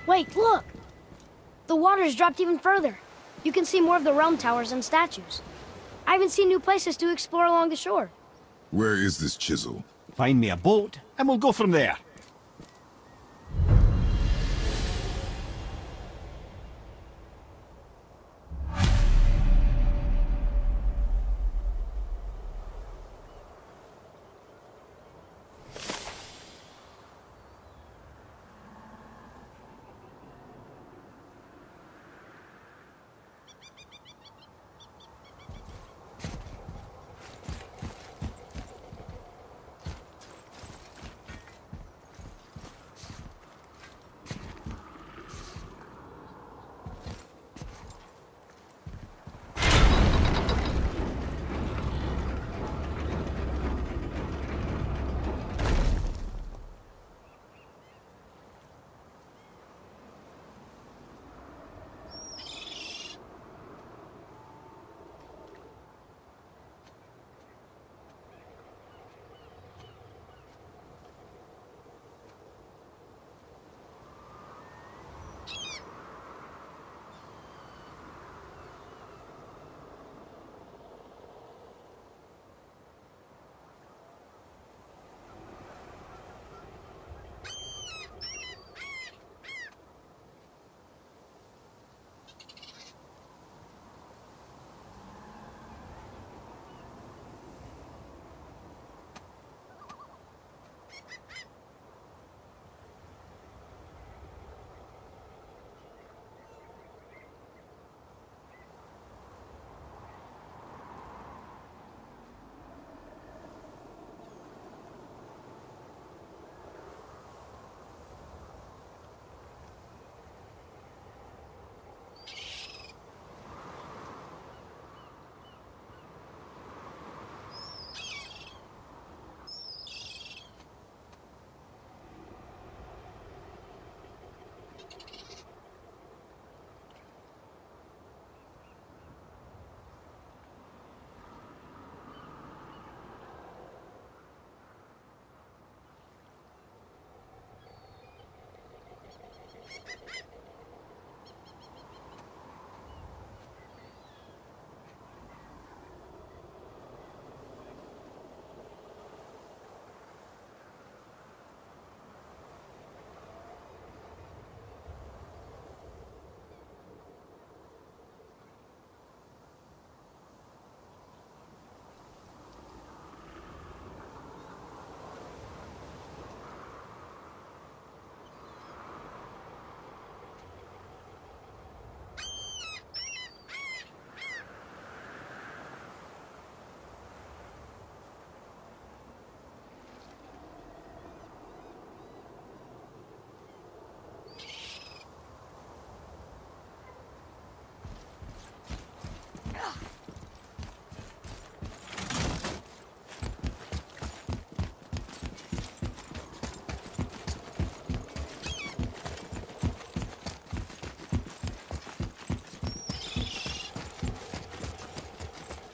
Wait, look! The water's dropped even further. You can see more of the realm towers and statues. I even see new places to explore along the shore. Where is this chisel? Find me a boat, and we'll go from there.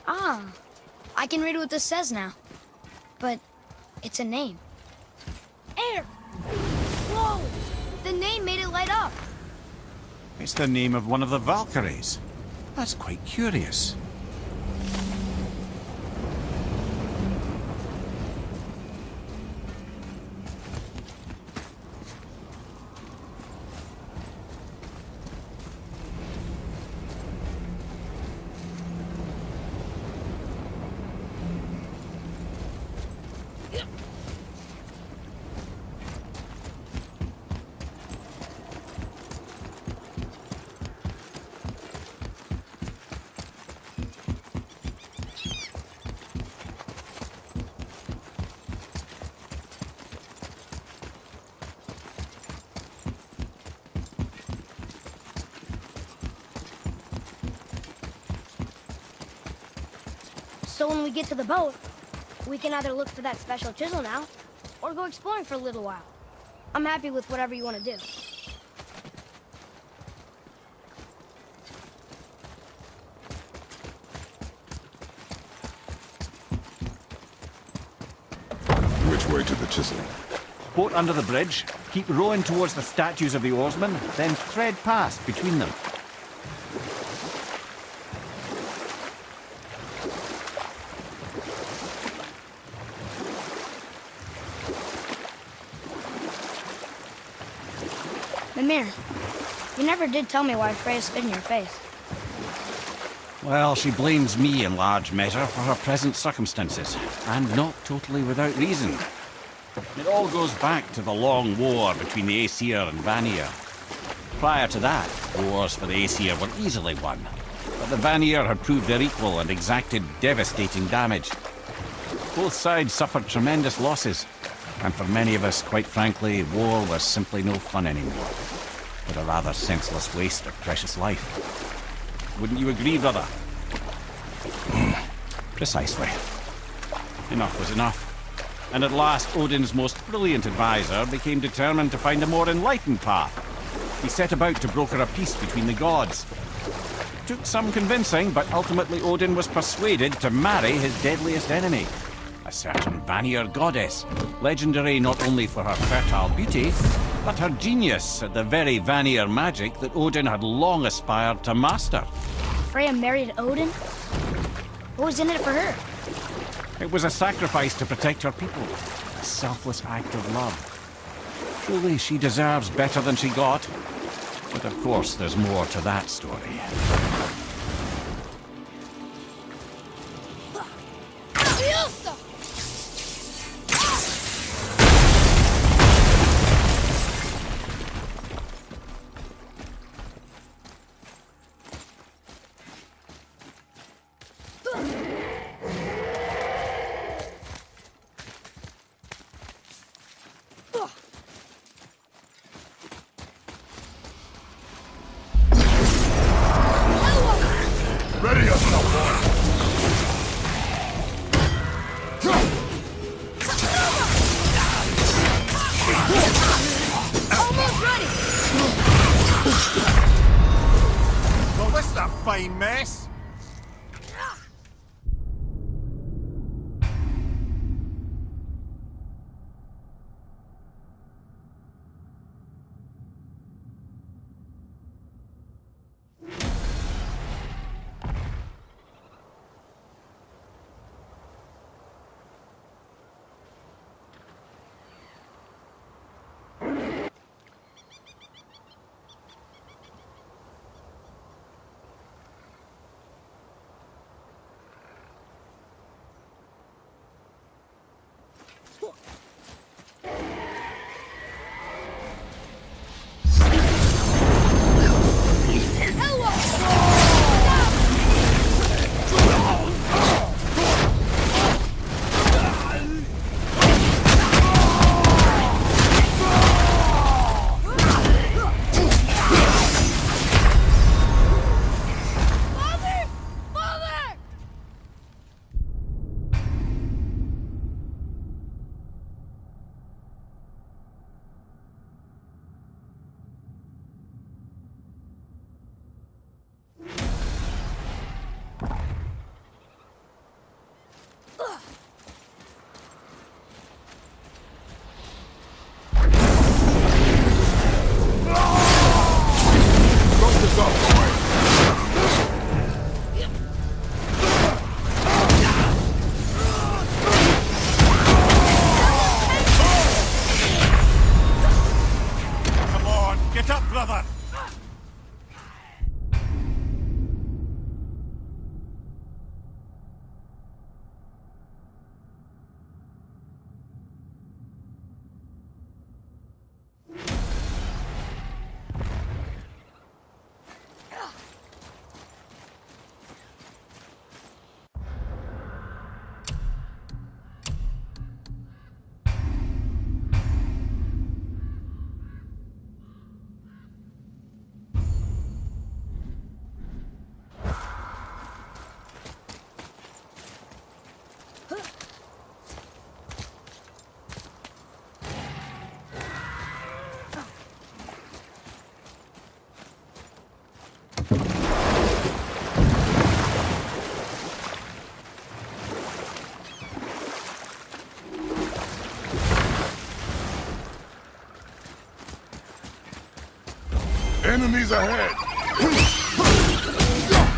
Ah, I can read what this says now. But it's a name. Air! Whoa! The name made it light up. It's the name of one of the Valkyries. That's quite curious. So when we get to the boat, we can either look for that special chisel now, or go exploring for a little while. I'm happy with whatever you want to do. Which way to the chisel? Boat under the bridge. Keep rowing towards the statues of the oarsmen, then thread past between them. Mimir, you never did tell me why Freya spit in your face. Well, she blames me in large measure for her present circumstances, and not totally without reason. It all goes back to the long war between the Aesir and Vanir. Prior to that, wars for the Aesir were easily won, but the Vanir had proved their equal and exacted devastating damage. Both sides suffered tremendous losses, and for many of us, quite frankly, war was simply no fun anymore, but a rather senseless waste of precious life. Wouldn't you agree, brother? Precisely. Enough was enough. And at last, Odin's most brilliant advisor became determined to find a more enlightened path. He set about to broker a peace between the gods. It took some convincing, but ultimately Odin was persuaded to marry his deadliest enemy, a certain Vanir goddess, legendary not only for her fertile beauty, but her genius at the very Vanir magic that Odin had long aspired to master. Freya married Odin? What was in it for her? It was a sacrifice to protect her people, a selfless act of love. Truly, she deserves better than she got. But of course, there's more to that story. Ready up, boy. Almost ready! Well, this is a fine mess. Get up, brother! Enemies ahead!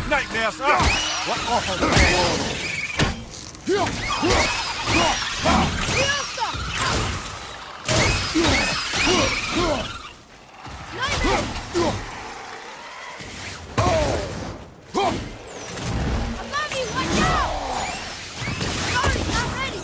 Nightmares! What awful Mommy, watch out! Sorry, not ready.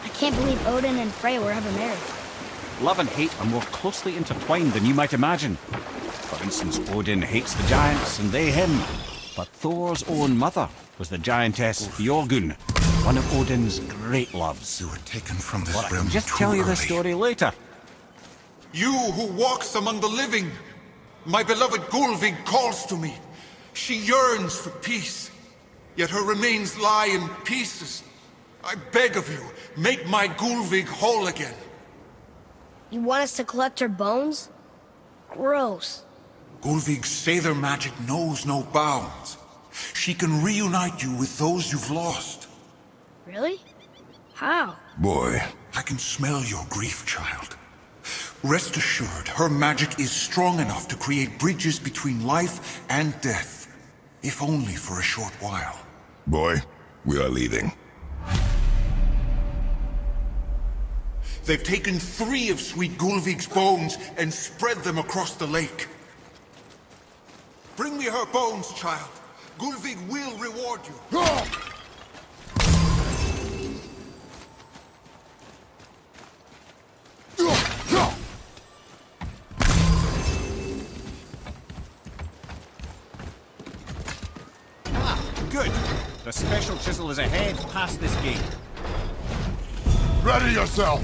I can't believe Odin and Frey were ever married. Love and hate are more closely intertwined than you might imagine. For instance, Odin hates the giants and they him. But Thor's own mother was the giantess Björgun, one of Odin's great loves. You were taken from this But I realm can just too tell you the early. story later. You who walks among the living, my beloved Gulvig calls to me. She yearns for peace, yet her remains lie in pieces. I beg of you, make my Gulvig whole again. You want us to collect her bones? Gross. Gulvig's Sather magic knows no bounds. She can reunite you with those you've lost. Really? How? Boy, I can smell your grief, child. Rest assured, her magic is strong enough to create bridges between life and death, if only for a short while. boy, we are leaving. They've taken 3 of Sweet Gulvig's bones and spread them across the lake. Bring me her bones, child. Gulvig will reward you. Good. The special chisel is ahead past this gate. Ready yourself!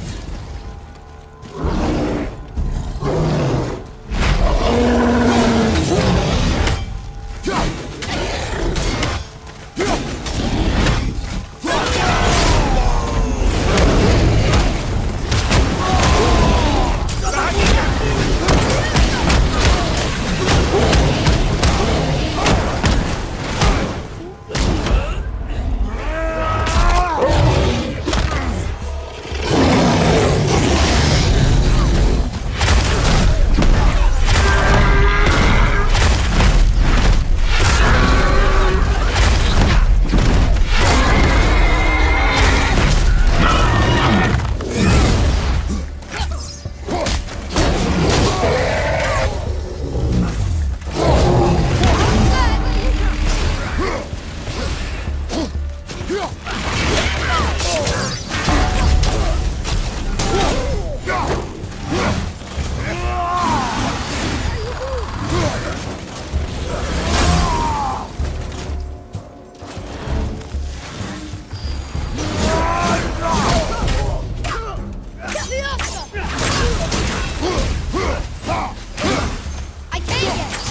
I can't get.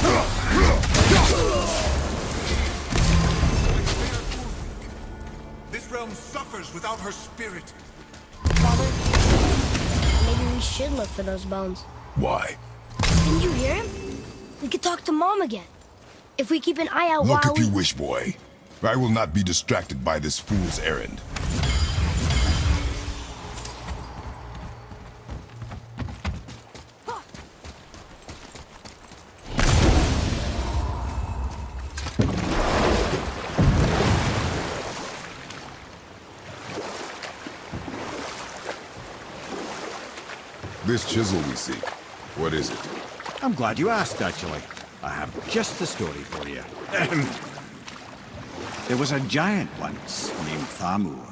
This realm suffers without her spirit. Father, maybe we should look for those bones. Why? Didn't you hear him? We could talk to Mom again. If we keep an eye out Look while if you wish, boy. I will not be distracted by this fool's errand. This chisel we seek, what is it? I'm glad you asked, actually. I have just the story for you. There was a giant once named Thamu